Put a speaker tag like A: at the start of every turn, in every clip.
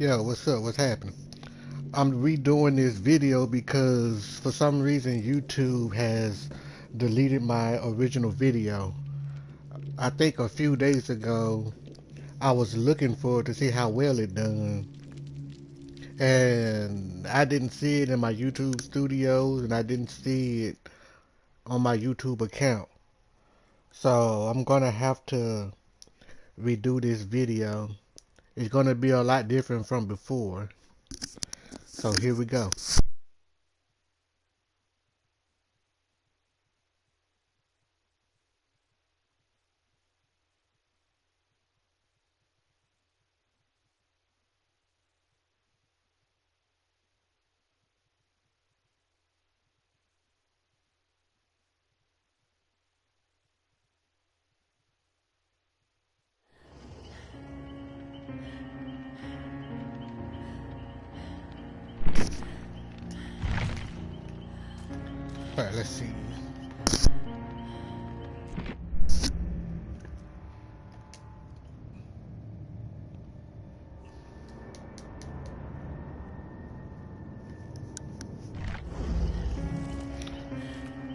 A: Yo, what's up? What's happening? I'm redoing this video because for some reason YouTube has deleted my original video. I think a few days ago I was looking for it to see how well it done, and I didn't see it in my YouTube studios and I didn't see it on my YouTube account. So I'm gonna have to redo this video. It's gonna be a lot different from before. So here we go. Alright, let's see.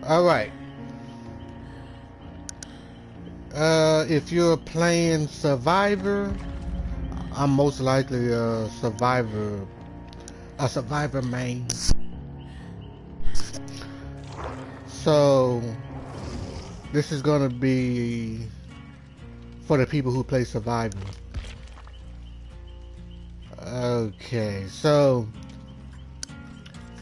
A: Alright. If you're playing Survivor, I'm most likely a Survivor main. So, this is gonna be for the people who play Survivor. Okay, so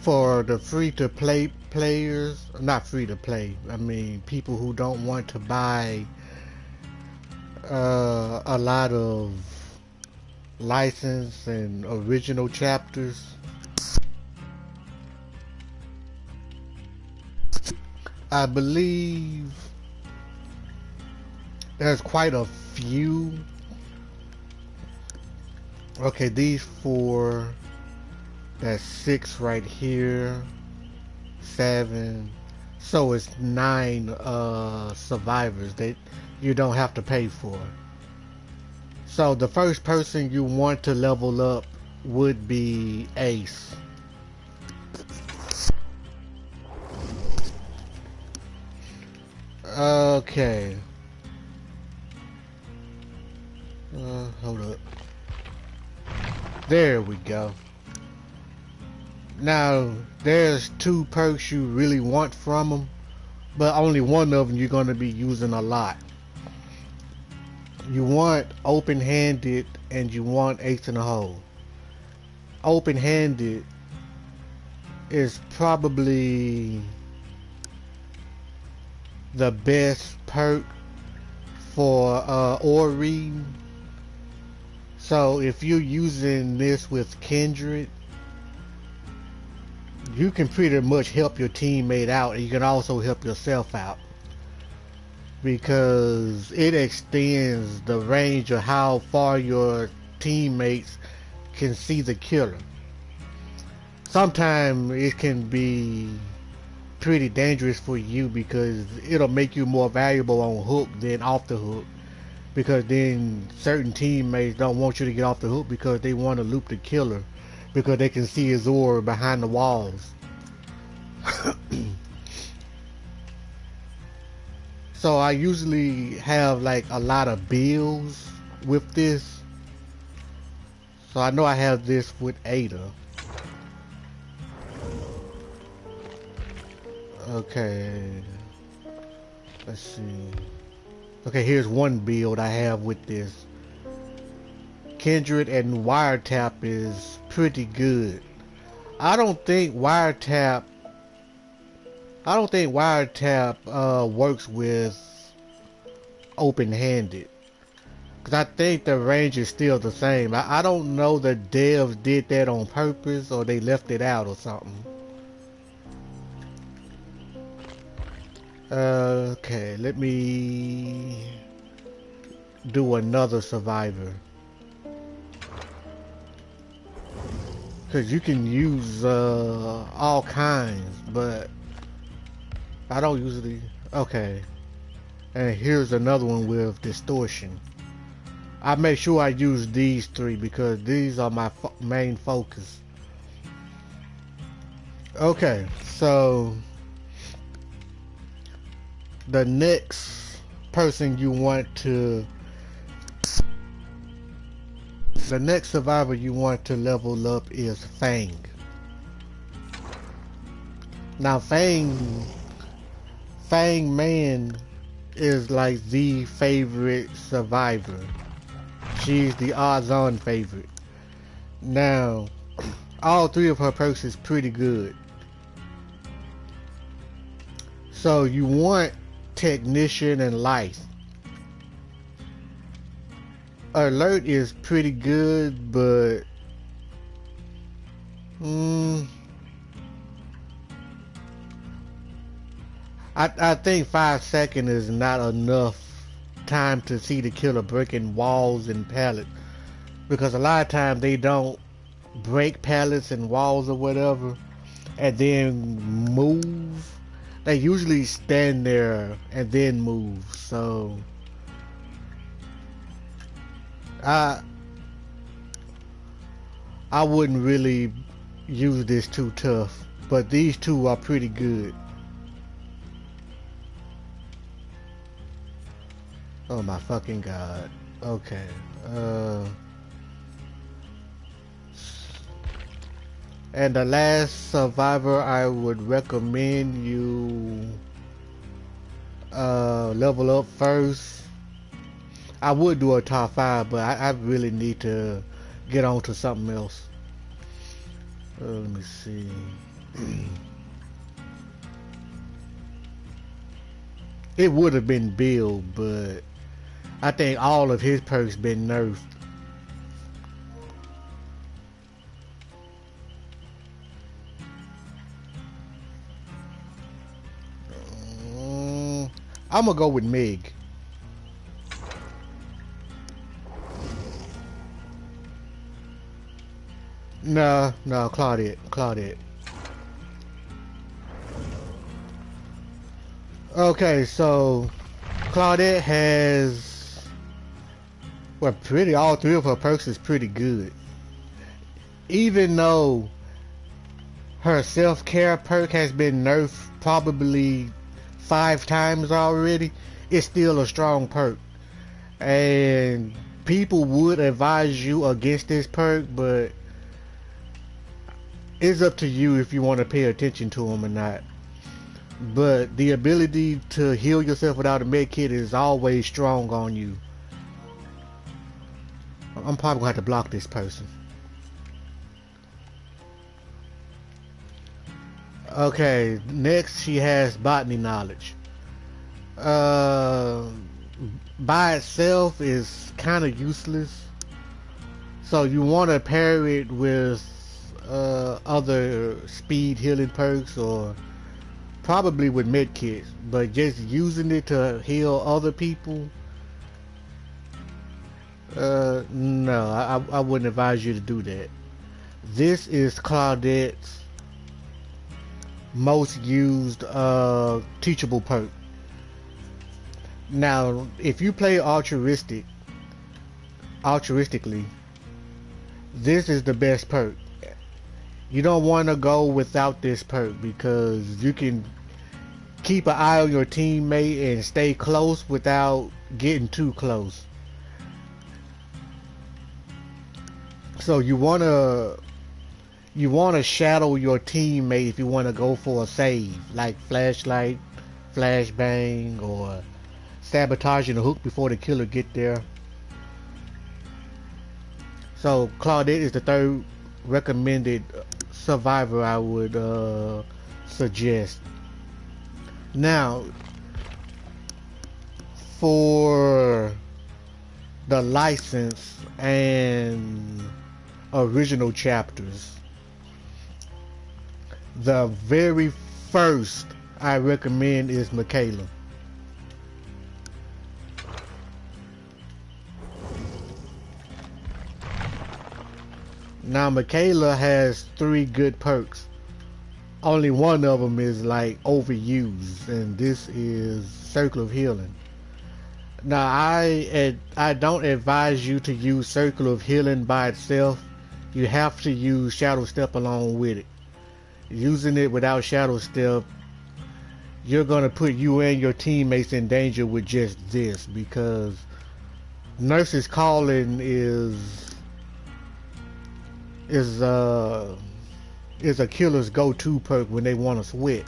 A: for the free-to-play players, not free-to-play, I mean people who don't want to buy a lot of license and original chapters, I believe there's quite a few. Okay, these four, that's 6 right here, 7, so it's 9 survivors that you don't have to pay for. So the first person you want to level up would be Ace. Okay. Hold up. There we go. Now, there's 2 perks you really want from them, but only one of them you're going to be using a lot. You want open-handed and you want ace in the hole. Open-handed is probably the best perk for ore reading. So if you're using this with Kindred, you can pretty much help your teammate out, and you can also help yourself out, because it extends the range of how far your teammates can see the killer. Sometimes it can be pretty dangerous for you because it'll make you more valuable on hook than off the hook, because then certain teammates don't want you to get off the hook because they want to loop the killer because they can see his aura behind the walls. So I usually have like a lot of bills with this. So I know I have this with Ada. Okay, let's see. Okay, here's one build I have with this. Kindred and Wiretap is pretty good. I don't think Wiretap works with open-handed, because I think the range is still the same. I don't know the devs did that on purpose or they left it out or something. Okay, let me do another survivor, because you can use all kinds, but I don't usually. Okay, and here's another one with distortion. I make sure I use these three because these are my main focus. Okay, so the next person you want to, the next survivor you want to level up is Fang. Now Fang Man is like the favorite survivor. She's the odds-on favorite. Now, all three of her perks is pretty good. So you want Technician and Life. Alert is pretty good, but I think 5 seconds is not enough time to see the killer breaking walls and pallets, because a lot of times they don't break pallets and walls or whatever and then move. They usually stand there and then move. So I wouldn't really use this too tough, but these two are pretty good. Oh my fucking god. Okay. And the last survivor I would recommend you level up first. I would do a top 5, but I really need to get on to something else. Let me see. It would have been Bill, but I think all of his perks been nerfed. I'm gonna go with Meg. No, Claudette. Okay, so Claudette has, well, pretty, all three of her perks is pretty good. Even though her self-care perk has been nerfed probably 5 times already, it's still a strong perk. And people would advise you against this perk, but it's up to you if you want to pay attention to them or not. But the ability to heal yourself without a med kit is always strong on you. I'm probably gonna have to block this person. Okay, next she has botany knowledge. By itself is kind of useless, so you want to pair it with other speed healing perks, or probably with medkits. But just using it to heal other people, no, I wouldn't advise you to do that. This is Claudette's most used teachable perk. Now, if you play altruistically, this is the best perk. You don't want to go without this perk because you can keep an eye on your teammate and stay close without getting too close. So you want to shadow your teammate if you want to go for a save, like flashlight, flashbang, or sabotaging the hook before the killer get there. So Claudette is the third recommended survivor I would suggest. Now, for the license and original chapters, the very first I recommend is Michaela. Now Michaela has 3 good perks. Only one of them is like overused, and this is Circle of Healing. Now, I don't advise you to use Circle of Healing by itself. You have to use Shadow Step along with it. Using it without Shadow Step, you're gonna put you and your teammates in danger with just this, because Nurse's Calling is a killer's go-to perk when they want to sweat.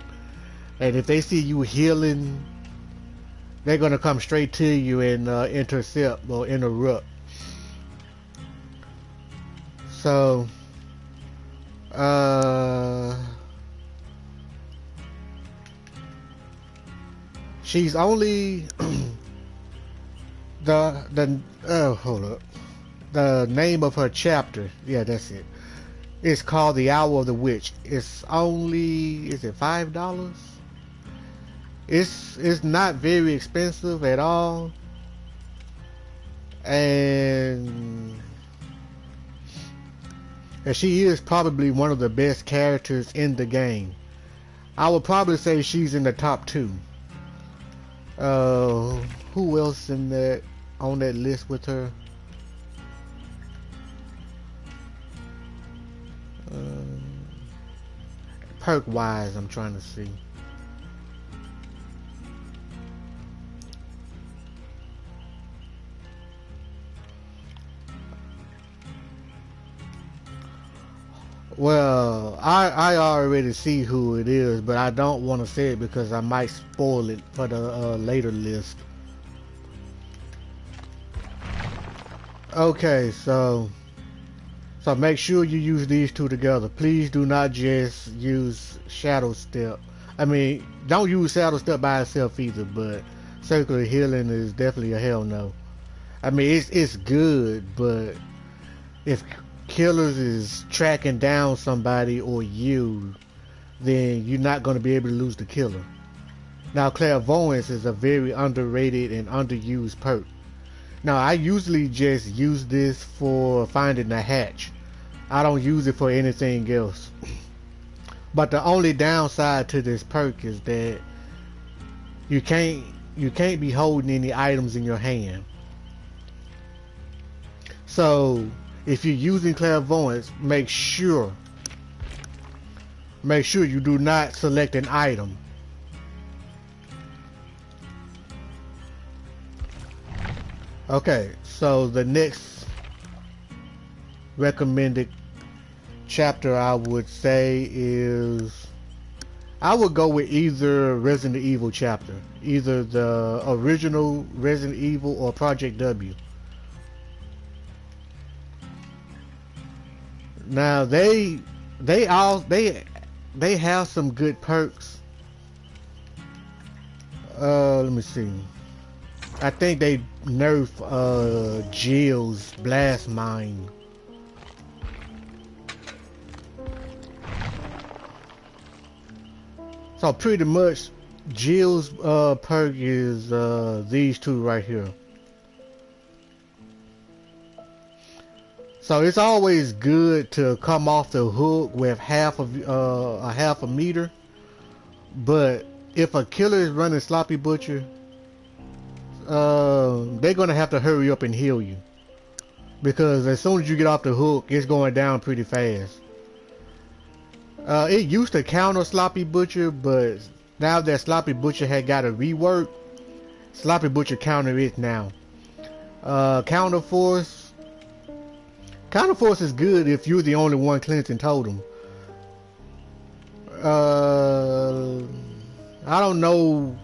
A: And if they see you healing, they're gonna come straight to you and intercept or interrupt. So, she's only hold up. The name of her chapter, yeah, that's it. It's called The Hour of the Witch. It's only, is it $5? It's not very expensive at all, and she is probably one of the best characters in the game. I would probably say she's in the top 2. Who else on that list with her? Perk wise, I'm trying to see. Well, I already see who it is, but I don't want to say it because I might spoil it for the later list. Okay, so make sure you use these two together. Please do not just use Shadow Step. I mean, don't use Shadow Step by itself either, but Circular Healing is definitely a hell no. I mean, it's good, but if killers is tracking down somebody or you, then you're not going to be able to lose the killer. Now, Clairvoyance is a very underrated and underused perk. Now, I usually just use this for finding the hatch. I don't use it for anything else. But the only downside to this perk is that you can't be holding any items in your hand. So if you're using Clairvoyance, make sure you do not select an item. Okay, so the next recommended chapter I would say is, I would go with either Resident Evil chapter, either the original Resident Evil or Project W. Now they have some good perks. Let me see. I think they nerf Jill's Blast Mine. So pretty much Jill's perk is these two right here. So it's always good to come off the hook with half a meter, but if a killer is running Sloppy Butcher, they're gonna have to hurry up and heal you, because as soon as you get off the hook, it's going down pretty fast. It used to counter Sloppy Butcher, but now that Sloppy Butcher had got a rework, Sloppy Butcher counter it now. Counter Force is good if you're the only one cleansing totem. I don't know,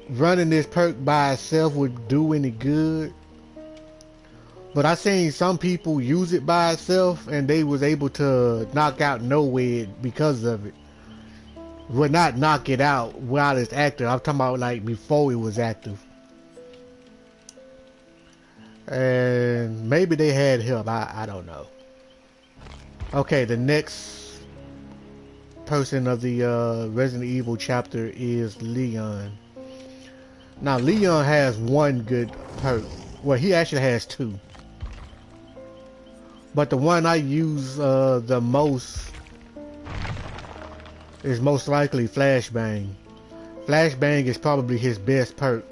A: running this perk by itself would do any good, but I seen some people use it by itself and they was able to knock out NOED because of it. Well, not knock it out while it's active. I'm talking about like before it was active. And maybe they had help. I don't know. Okay, the next person of the Resident Evil chapter is Leon. Now Leon has one good perk. Well, he actually has two. But the one I use the most is most likely Flashbang. Flashbang is probably his best perk.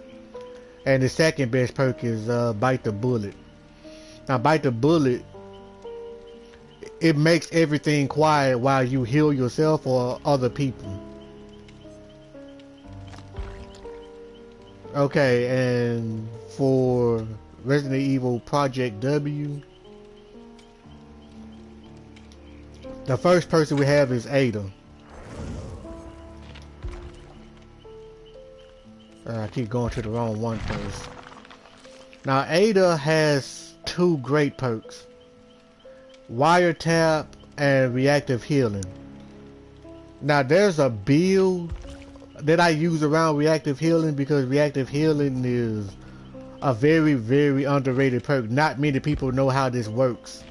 A: And the second best perk is Bite the Bullet. Now, Bite the Bullet, it makes everything quiet while you heal yourself or other people. Okay, and for Resident Evil Project W, the first person we have is Ada. I keep going to the wrong one first. Now, Ada has two great perks: Wiretap and Reactive Healing. Now, there's a build that I use around Reactive Healing because Reactive Healing is a very, very underrated perk. Not many people know how this works.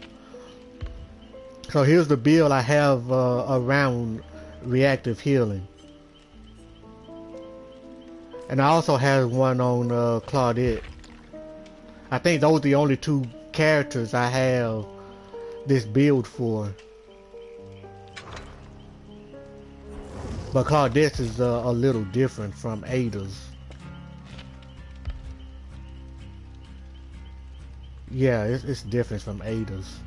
A: So here's the build I have around Reactive Healing. And I also have one on Claudette. I think those are the only two characters I have this build for. But Claudette is a little different from Ada's. Yeah, it's different from Ada's.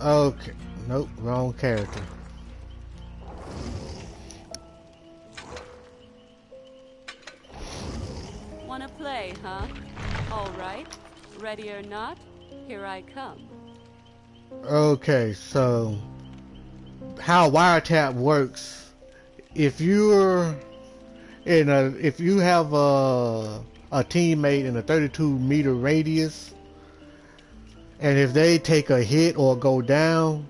A: Okay, nope, wrong character.
B: Wanna play, huh? All right. Ready or not, here I come.
A: Okay, so how Wiretap works, if you're if you have a teammate in a 32-meter radius, and if they take a hit or go down,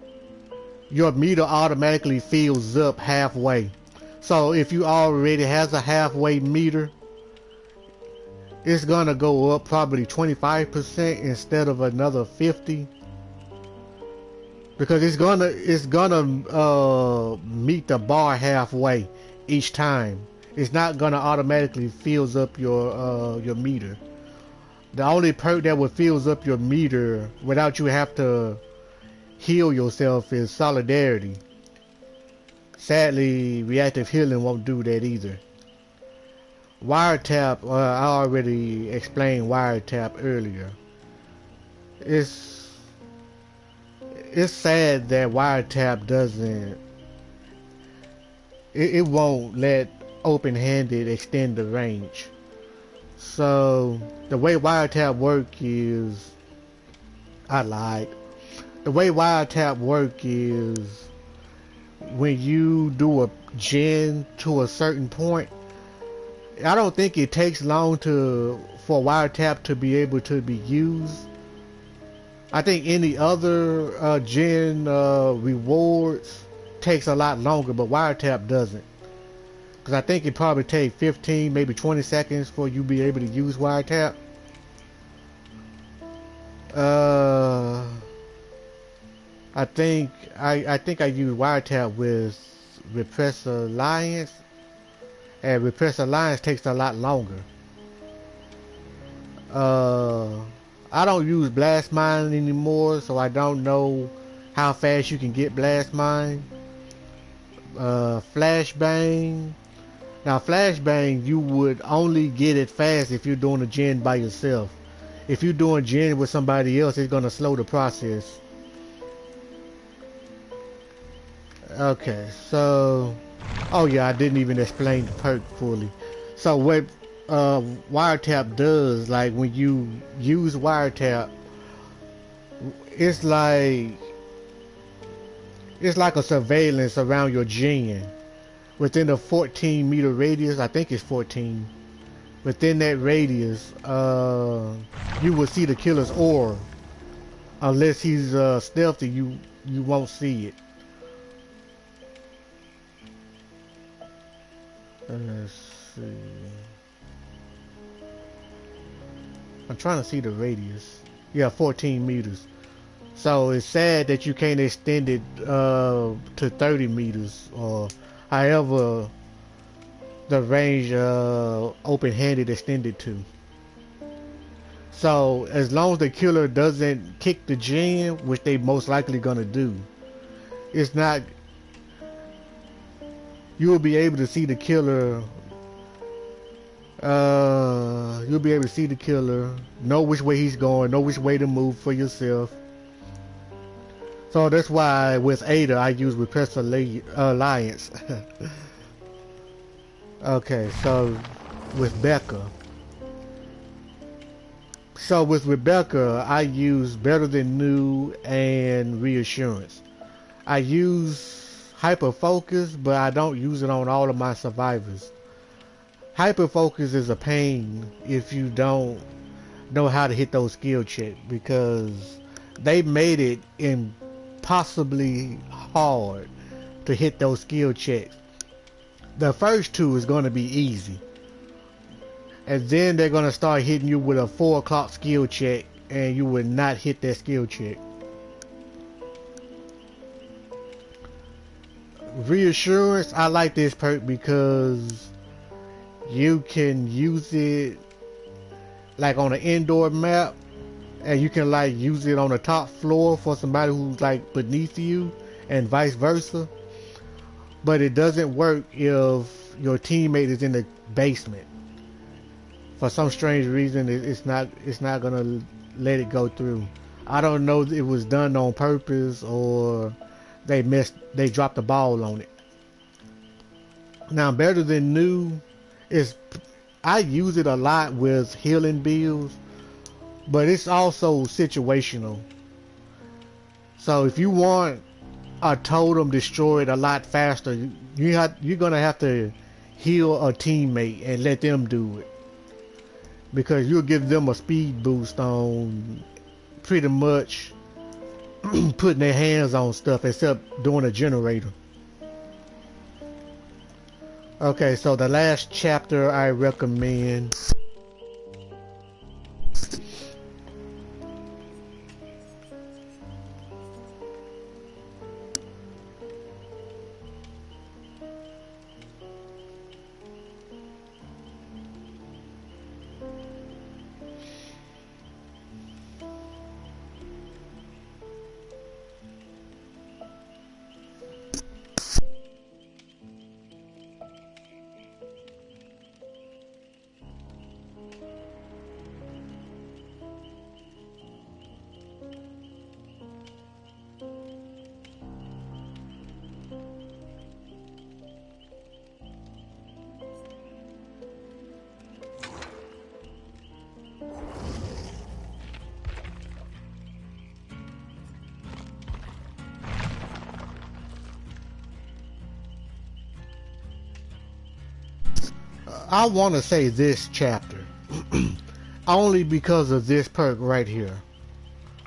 A: your meter automatically fills up halfway. So if you already has a halfway meter, it's gonna go up probably 25% instead of another 50, because it's gonna meet the bar halfway each time. It's not gonna automatically fills up your meter. The only perk that would fills up your meter without you have to heal yourself is Solidarity. Sadly, Reactive Healing won't do that either. Wiretap, I already explained Wiretap earlier. It's sad that Wiretap doesn't, it won't let open-handed extend the range. So the way Wiretap work is, I lied. The way Wiretap work is, when you do a gen to a certain point, I don't think it takes long for Wiretap to be able to be used. I think any other gen rewards takes a lot longer, but Wiretap doesn't. Because I think it probably takes 15, maybe 20 seconds for you to be able to use Wiretap. I think I use Wiretap with Repress Alliance, and Repress Alliance takes a lot longer. I don't use Blast Mine anymore, so I don't know how fast you can get Blast Mine. Flashbang. Now Flashbang, you would only get it fast if you're doing a gen by yourself. If you're doing gen with somebody else, it's gonna slow the process. Okay, so oh yeah, I didn't even explain the perk fully. So what Wiretap does, like when you use Wiretap, it's like a surveillance around your gen. Within a 14-meter radius, I think it's 14. Within that radius, you will see the killer's aura. Unless he's stealthy, you won't see it. Let's see. I'm trying to see the radius. Yeah, 14 meters. So it's sad that you can't extend it to 30 meters or however the range open-handed extended to. So as long as the killer doesn't kick the gen, which they most likely gonna do, It's not. You will be able to see the killer. You'll be able to see the killer, know which way he's going, know which way to move for yourself. So that's why with Ada I use Repressed Alliance. Okay, so with Becca. So with Rebecca, I use Better Than New and Reassurance. I use Hyper Focus, but I don't use it on all of my survivors. Hyper Focus is a pain if you don't know how to hit those skill checks, because they made it impossibly hard to hit those skill checks. The first two is going to be easy, and then they're going to start hitting you with a 4 o'clock skill check, and you will not hit that skill check. Reassurance, I like this perk because you can use it like on an indoor map, and you can like use it on the top floor for somebody who's like beneath you, and vice versa. But it doesn't work if your teammate is in the basement. For some strange reason, it's not gonna let it go through. I don't know if it was done on purpose or they dropped the ball on it. Now, Better Than New is, I use it a lot with healing builds, but it's also situational. So if you want a totem destroyed a lot faster, you're gonna have to heal a teammate and let them do it, because you'll give them a speed boost on pretty much putting their hands on stuff, except doing a generator. Okay, so the last chapter I recommend. I want to say this chapter only because of this perk right here.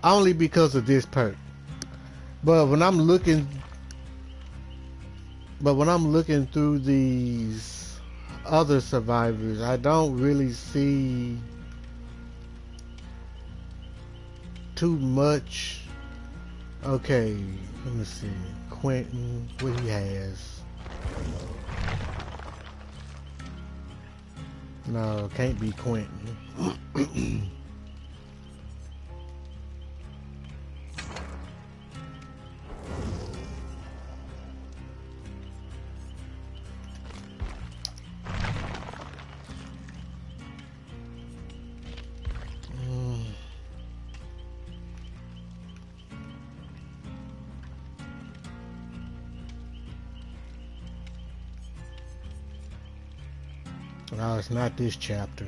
A: Only because of this perk. But when I'm looking through these other survivors, I don't really see too much. Okay, let me see. Quentin, what he has. No, can't be Quentin. No, it's not this chapter.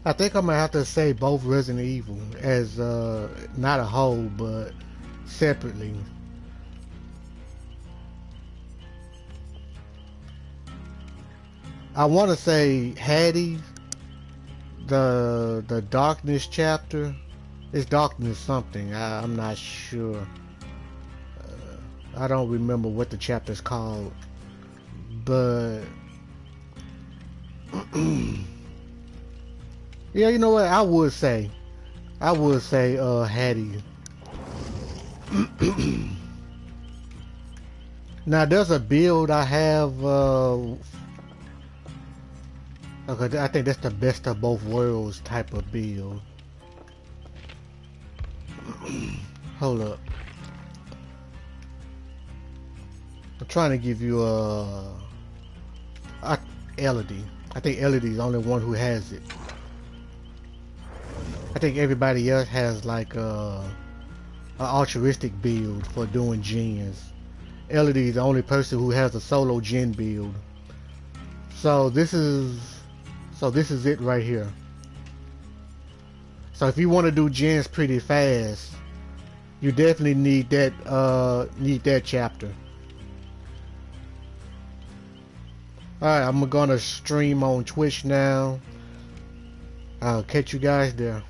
A: I think I'm gonna have to say both Resident Evil as not a whole, but separately. I want to say Hattie, the Darkness chapter. It's Darkness something. I'm not sure. I don't remember what the chapter's called, but yeah, you know what? I would say Hattie. Now there's a build I have. Okay, I think that's the best of both worlds type of build. Hold up. I'm trying to give you Elodie. I think Elodie is the only one who has it. I think everybody else has like an altruistic build for doing gens. Elodie is the only person who has a solo gen build. So this is it right here. So if you want to do gens pretty fast, you definitely need that chapter. Alright, I'm gonna stream on Twitch now. I'll catch you guys there.